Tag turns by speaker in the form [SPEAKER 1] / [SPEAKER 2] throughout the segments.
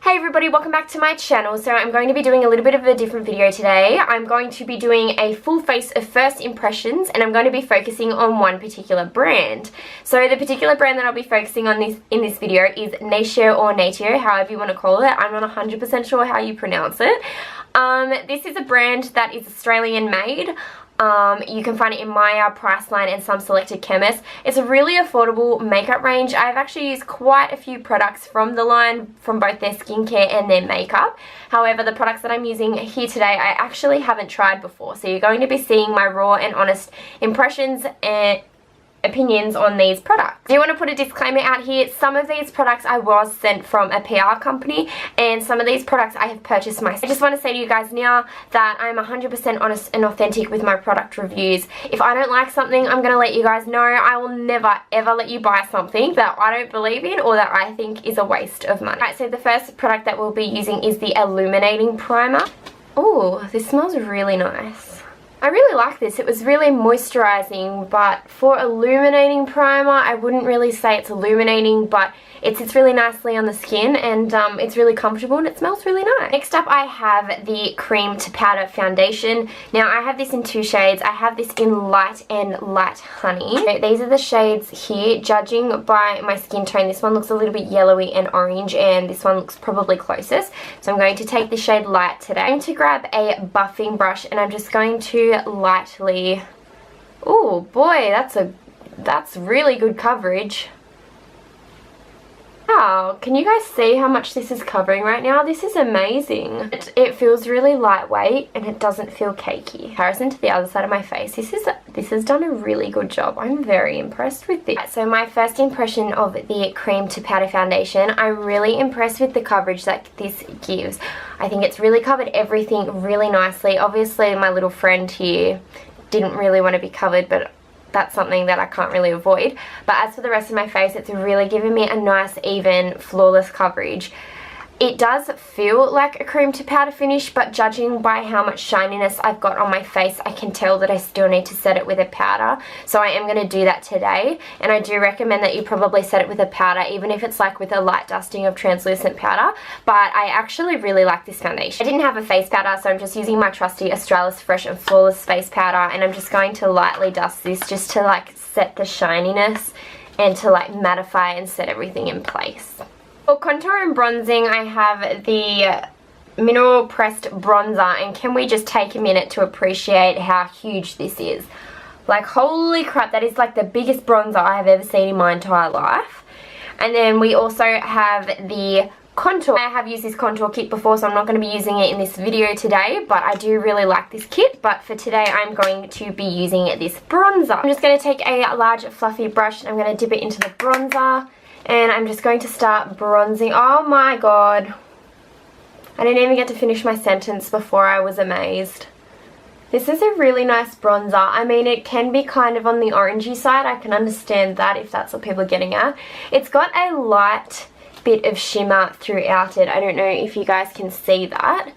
[SPEAKER 1] Hey everybody, welcome back to my channel. So I'm going to be doing a little bit of a different video today. I'm going to be doing a full face of first impressions and I'm going to be focusing on one particular brand. So the particular brand that I'll be focusing on in this video is Natio or Natio, however you want to call it. I'm not 100% sure how you pronounce it. This is a brand that is Australian made. You can find it in Maya, Priceline and some selected chemists. It's a really affordable makeup range. I've actually used quite a few products from the line, from both their skincare and their makeup. However, the products that I'm using here today I actually haven't tried before. So you're going to be seeing my raw and honest impressions and opinions on these products. I do want to put a disclaimer out here. Some of these products I was sent from a PR company and some of these products I have purchased myself. I just want to say to you guys now that I'm 100% honest and authentic with my product reviews. If I don't like something, I'm going to let you guys know. I will never ever let you buy something that I don't believe in or that I think is a waste of money. Alright, so the first product that we'll be using is the Illuminating Primer. Oh, this smells really nice. I really like this. It was really moisturizing, but for illuminating primer, I wouldn't really say it's illuminating, but it sits really nicely on the skin and it's really comfortable and it smells really nice. Next up I have the Cream to Powder Foundation. Now I have this in two shades. I have this in Light and Light Honey. So these are the shades here. Judging by my skin tone, this one looks a little bit yellowy and orange and this one looks probably closest. So I'm going to take the shade Light today. I'm going to grab a buffing brush and I'm just going to lightly, oh boy, that's really good coverage. Wow, can you guys see how much this is covering right now? This is amazing. It feels really lightweight and it doesn't feel cakey. In comparison to the other side of my face, this has done a really good job. I'm very impressed with this. So my first impression of the Cream to Powder Foundation, I'm really impressed with the coverage that this gives. I think it's really covered everything really nicely. Obviously my little friend here didn't really want to be covered, but that's something that I can't really avoid. But as for the rest of my face, it's really given me a nice, even, flawless coverage. It does feel like a cream to powder finish, but judging by how much shininess I've got on my face, I can tell that I still need to set it with a powder. So I am going to do that today, and I do recommend that you probably set it with a powder, even if it's like with a light dusting of translucent powder. But I actually really like this foundation. I didn't have a face powder, so I'm just using my trusty Australis Fresh and Flawless face powder, and I'm just going to lightly dust this just to like set the shininess and to like mattify and set everything in place. For contour and bronzing, I have the Mineral Pressed Bronzer, and can we just take a minute to appreciate how huge this is? Like, holy crap, that is like the biggest bronzer I have ever seen in my entire life. And then we also have the contour. I have used this contour kit before, so I'm not going to be using it in this video today, but I do really like this kit. But for today, I'm going to be using this bronzer. I'm just going to take a large fluffy brush and I'm going to dip it into the bronzer. And I'm just going to start bronzing. Oh my god. I didn't even get to finish my sentence before I was amazed. This is a really nice bronzer. I mean, it can be kind of on the orangey side. I can understand that if that's what people are getting at. It's got a light bit of shimmer throughout it. I don't know if you guys can see that.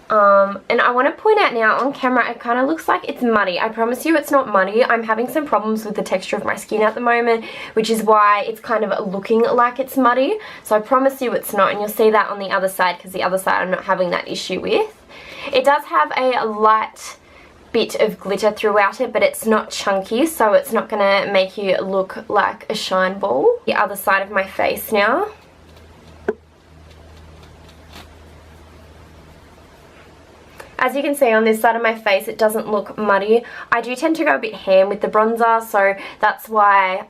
[SPEAKER 1] And I want to point out now on camera it kind of looks like it's muddy. I promise you it's not muddy. I'm having some problems with the texture of my skin at the moment, which is why it's kind of looking like it's muddy. So I promise you it's not, and you'll see that on the other side because the other side I'm not having that issue with. It does have a light bit of glitter throughout it, but it's not chunky, so it's not going to make you look like a shine ball. The other side of my face now. As you can see on this side of my face, it doesn't look muddy. I do tend to go a bit ham with the bronzer, so that's why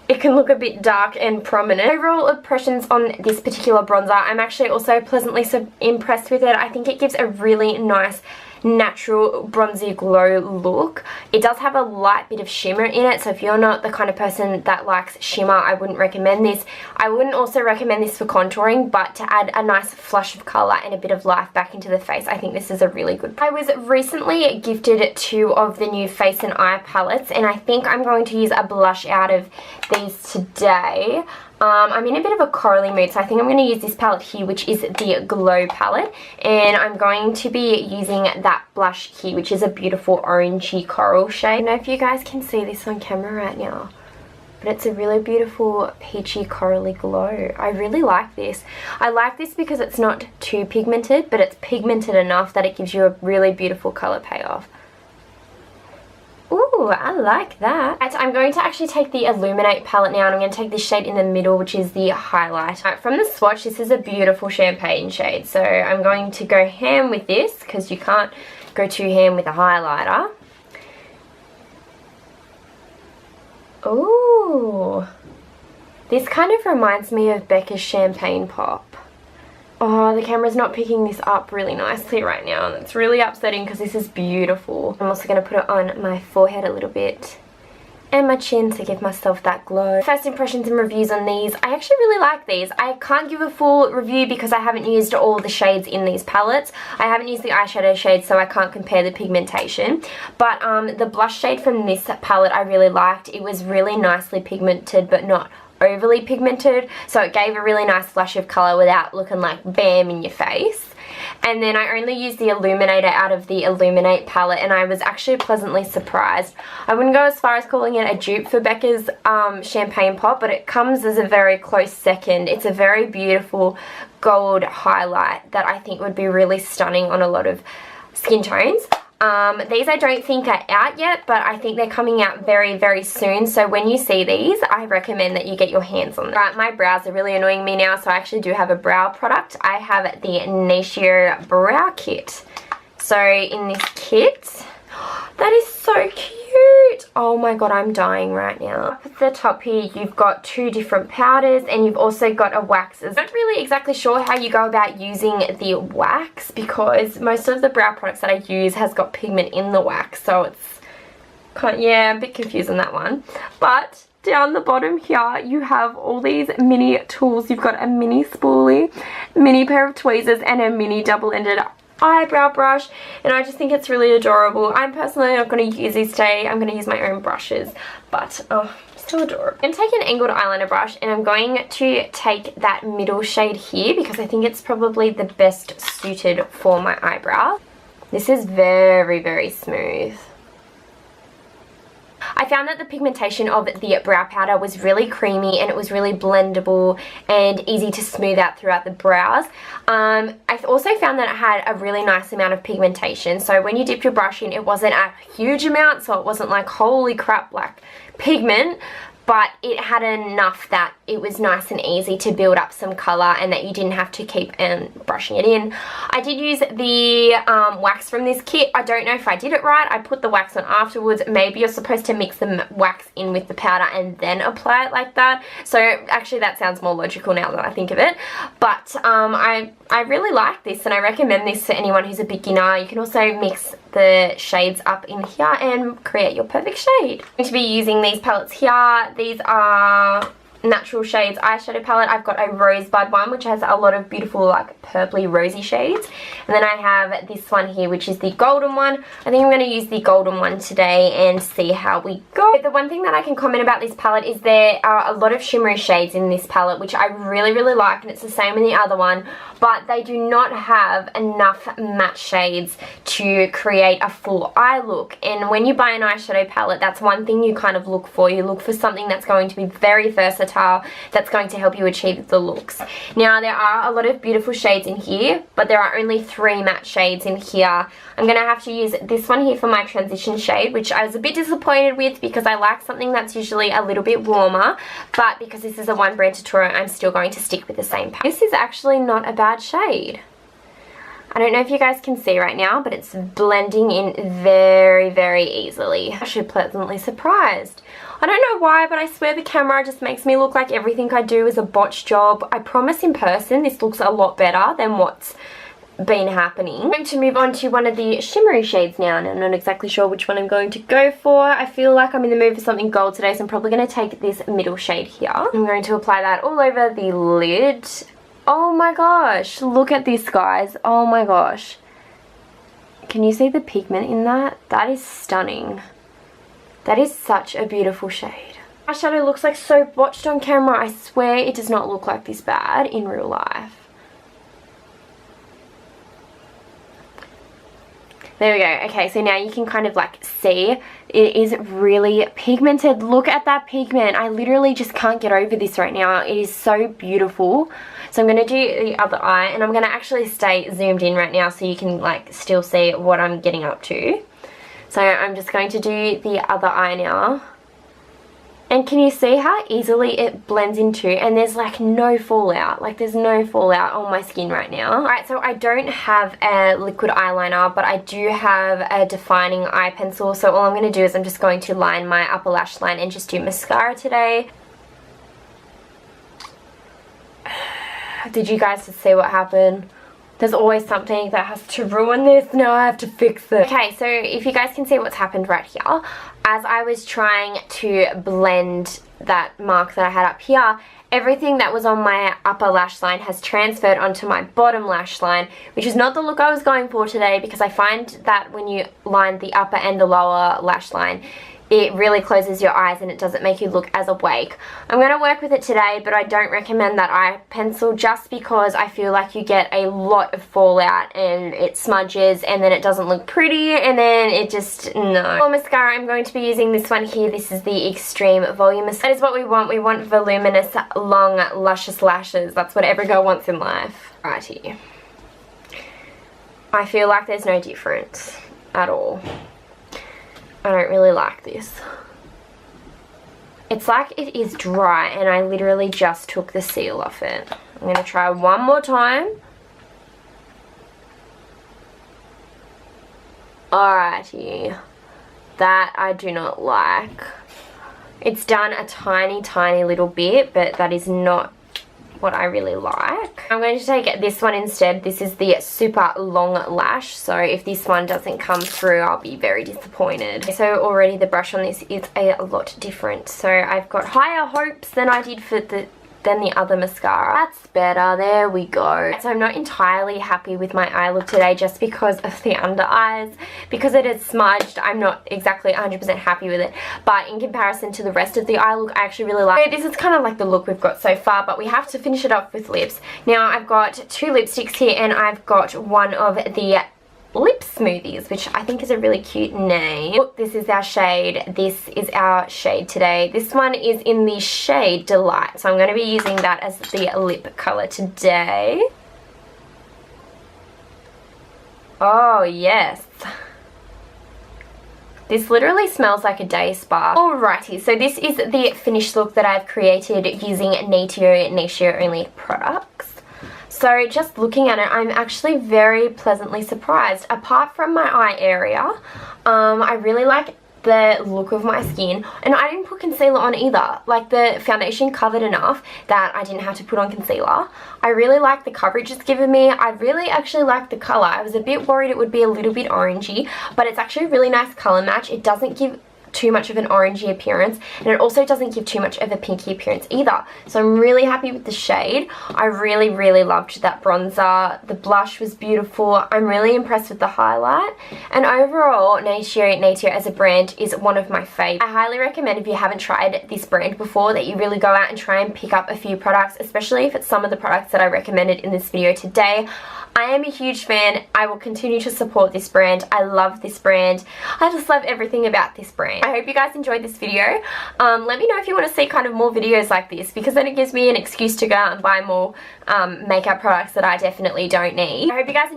[SPEAKER 1] it can look a bit dark and prominent. Overall impressions on this particular bronzer, I'm actually also pleasantly impressed with it. I think it gives a really nice natural bronzy glow look. It does have a light bit of shimmer in it, so if you're not the kind of person that likes shimmer, I wouldn't recommend this. I wouldn't also recommend this for contouring, but to add a nice flush of colour and a bit of life back into the face, I think this is a really good. I was recently gifted 2 of the new face and eye palettes, and I think I'm going to use a blush out of these today. I'm in a bit of a corally mood, so I think I'm going to use this palette here, which is the Aglow Palette, and I'm going to be using that blush here, which is a beautiful orangey coral shade. I don't know if you guys can see this on camera right now, but it's a really beautiful peachy corally glow. I really like this. I like this because it's not too pigmented, but it's pigmented enough that it gives you a really beautiful colour payoff. Ooh, I like that. Right, I'm going to actually take the Illuminate palette now, and I'm going to take this shade in the middle, which is the highlight. Right, from the swatch, this is a beautiful champagne shade, so I'm going to go ham with this because you can't go too ham with a highlighter. Ooh, this kind of reminds me of Becca's Champagne Pop. Oh, the camera's not picking this up really nicely right now, and it's really upsetting because this is beautiful. I'm also going to put it on my forehead a little bit and my chin to give myself that glow. First impressions and reviews on these. I actually really like these. I can't give a full review because I haven't used all the shades in these palettes. I haven't used the eyeshadow shades, so I can't compare the pigmentation. But the blush shade from this palette I really liked. It was really nicely pigmented, but not overly pigmented, so it gave a really nice flash of colour without looking like bam in your face. And then I only used the illuminator out of the Illuminate palette, and I was actually pleasantly surprised. I wouldn't go as far as calling it a dupe for Becca's Champagne Pop, but it comes as a very close second. It's a very beautiful gold highlight that I think would be really stunning on a lot of skin tones. These I don't think are out yet, but I think they're coming out very, very soon. So when you see these, I recommend that you get your hands on them. Right, my brows are really annoying me now, so I actually do have a brow product. I have the Natio Brow Kit. So in this kit, that is so cute. Oh my god, I'm dying right now. Up at the top here, you've got two different powders, and you've also got a wax. I'm not really exactly sure how you go about using the wax, because most of the brow products that I use has got pigment in the wax, so it's kind of, yeah, I'm a bit confused on that one. But down the bottom here, you have all these mini tools. You've got a mini spoolie, mini pair of tweezers, and a mini double-ended eyebrow brush, and I just think it's really adorable. I'm personally not going to use these today. I'm going to use my own brushes, but oh, still adorable. I'm going to take an angled eyeliner brush, and I'm going to take that middle shade here because I think it's probably the best suited for my eyebrow. This is very, very smooth. I found that the pigmentation of the brow powder was really creamy, and it was really blendable and easy to smooth out throughout the brows. I also found that it had a really nice amount of pigmentation, so when you dipped your brush in, it wasn't a huge amount, so it wasn't like holy crap like pigment, but it had enough that it was nice and easy to build up some colour and that you didn't have to keep brushing it in. I did use the wax from this kit. I don't know if I did it right. I put the wax on afterwards. Maybe you're supposed to mix the wax in with the powder and then apply it like that. So actually that sounds more logical now that I think of it. But I really like this, and I recommend this to anyone who's a beginner. You can also mix the shades up in here and create your perfect shade. I'm going to be using these palettes here. These are Natural Shades eyeshadow palette. I've got a rosebud one which has a lot of beautiful like purpley rosy shades, and then I have this one here which is the golden one. I think I'm going to use the golden one today and see how we go. The one thing that I can comment about this palette is there are a lot of shimmery shades in this palette, which I really, really like, and it's the same in the other one, but they do not have enough matte shades to create a full eye look. And when you buy an eyeshadow palette, that's one thing you kind of look for. You look for something that's going to be very versatile, that's going to help you achieve the looks. Now there are a lot of beautiful shades in here, but there are only 3 matte shades in here. I'm going to have to use this one here for my transition shade, which I was a bit disappointed with because I like something that's usually a little bit warmer, but because this is a one brand tutorial, I'm still going to stick with the same palette. This is actually not a bad shade. I don't know if you guys can see right now, but it's blending in very, very easily. I'm actually pleasantly surprised. I don't know why, but I swear the camera just makes me look like everything I do is a botched job. I promise in person this looks a lot better than what's been happening. I'm going to move on to one of the shimmery shades now, and I'm not exactly sure which one I'm going to go for. I feel like I'm in the mood for something gold today, so I'm probably going to take this middle shade here. I'm going to apply that all over the lid. Oh my gosh, look at this, guys. Oh my gosh. Can you see the pigment in that? That is stunning. That is such a beautiful shade. Eyeshadow looks like so botched on camera. I swear it does not look like this bad in real life. There we go. Okay, so now you can kind of like see it is really pigmented. Look at that pigment. I literally just can't get over this right now. It is so beautiful. So I'm going to do the other eye, and I'm going to actually stay zoomed in right now so you can like still see what I'm getting up to. So I'm just going to do the other eye now. And can you see how easily it blends into, and there's like no fallout, like there's no fallout on my skin right now. Alright, so I don't have a liquid eyeliner, but I do have a defining eye pencil. So all I'm going to do is I'm just going to line my upper lash line and just do mascara today. Did you guys just see what happened? There's always something that has to ruin this. Now I have to fix it. Okay, so if you guys can see what's happened right here, as I was trying to blend that mark that I had up here, everything that was on my upper lash line has transferred onto my bottom lash line, which is not the look I was going for today, because I find that when you line the upper and the lower lash line, it really closes your eyes and it doesn't make you look as awake. I'm going to work with it today, but I don't recommend that eye pencil just because I feel like you get a lot of fallout and it smudges and then it doesn't look pretty and then it just, no. For mascara, I'm going to be using this one here. This is the Extreme Volume Mascara. That is what we want. We want voluminous, long, luscious lashes. That's what every girl wants in life. Righty. I feel like there's no difference at all. I don't really like this. It's like it is dry and I literally just took the seal off it. I'm going to try one more time. Alrighty. That I do not like. It's done a tiny, tiny little bit, but that is not what I really like. I'm going to take this one instead. This is the Super Long Lash, so if this one doesn't come through, I'll be very disappointed. So already the brush on this is a lot different, so I've got higher hopes than I did for the other mascara. That's better. There we go. So I'm not entirely happy with my eye look today just because of the under eyes. Because it is smudged, I'm not exactly 100% happy with it. But in comparison to the rest of the eye look, I actually really like it. This is kind of like the look we've got so far, but we have to finish it off with lips. Now I've got 2 lipsticks here and I've got one of the Lip Smoothies, which I think is a really cute name. Look, this is our shade. This is our shade today. This one is in the shade Delight, so I'm going to be using that as the lip color today. Oh yes, this literally smells like a day spa. Alrighty, so this is the finished look that I've created using Natio only products. So just looking at it, I'm actually very pleasantly surprised. Apart from my eye area, I really like the look of my skin, and I didn't put concealer on either. Like, the foundation covered enough that I didn't have to put on concealer. I really like the coverage it's given me. I really actually like the color. I was a bit worried it would be a little bit orangey, but it's actually a really nice color match. It doesn't give too much of an orangey appearance, and it also doesn't give too much of a pinky appearance either. So I'm really happy with the shade. I really, really loved that bronzer. The blush was beautiful. I'm really impressed with the highlight, and overall Natio as a brand is one of my favorites. I highly recommend, if you haven't tried this brand before, that you really go out and try and pick up a few products, especially if it's some of the products that I recommended in this video today. I am a huge fan. I will continue to support this brand. I love this brand. I just love everything about this brand. I hope you guys enjoyed this video. Let me know if you want to see kind of more videos like this, because then it gives me an excuse to go out and buy more makeup products that I definitely don't need. I hope you guys